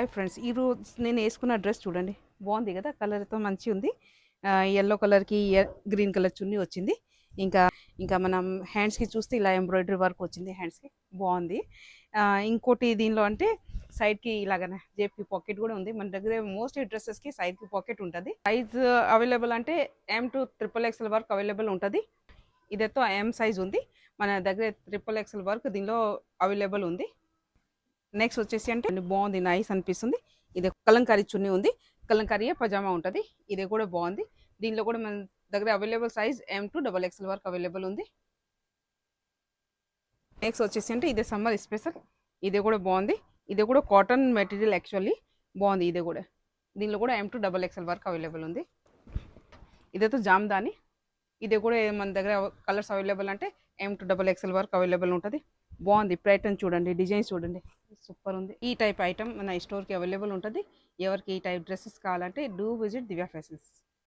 Hi friends, ఈరోజు నేను వేసుకున్న డ్రెస్ చూడండి, బాగుంది కదా. కలర్తో మంచి ఉంది. ఎల్లో కలర్కి గ్రీన్ కలర్ చున్నీ వచ్చింది. ఇంకా ఇంకా మనం హ్యాండ్స్కి చూస్తే ఇలా ఎంబ్రాయిడరీ వర్క్ వచ్చింది. హ్యాండ్స్కి బాగుంది. ఇంకోటి దీనిలో అంటే సైడ్కి ఇలాగనే జేబ్కి పాకెట్ కూడా ఉంది. మన దగ్గర మోస్ట్లీ డ్రెస్సెస్కి సైడ్కి పాకెట్ ఉంటుంది. సైజ్ అవైలబుల్ అంటే M to XXL వరకు అవైలబుల్ ఉంటుంది. ఇదైతే M సైజ్ ఉంది. మన దగ్గర XXL వరకు దీనిలో అవైలబుల్ ఉంది. నెక్స్ట్ వచ్చేసి అంటే బాగుంది, నైస్ అనిపిస్తుంది. ఇది కలంకారీ చున్నీ ఉంది, కలంకారీ పజామా ఉంటుంది. ఇది కూడా బాగుంది. దీనిలో కూడా మన దగ్గర available size M to XXL వరకు అవైలబుల్ ఉంది. నెక్స్ట్ వచ్చేసి అంటే ఇదే సమ్మర్ స్పెషల్. ఇది కూడా బాగుంది. ఇది కూడా కాటన్ మెటీరియల్, యాక్చువల్లీ బాగుంది. ఇది కూడా దీనిలో కూడా M to XXL వరకు అవైలబుల్ ఉంది. ఇదైతే జామ్దాని. ఇది కూడా మన దగ్గర కలర్స్ అవైలబుల్ అంటే M to XXL వరకు అవైలబుల్ ఉంటుంది. బాగుంది. ప్యాటర్న్ చూడండి, డిజైన్ చూడండి, సూపర్ ఉంది. ఈ టైప్ ఐటమ్ మన స్టోర్కి అవైలబుల్ ఉంటుంది. ఎవరికి ఈ టైప్ డ్రెస్సెస్ కావాలంటే డూ విజిట్ దివ్య ఫ్యాషన్స్.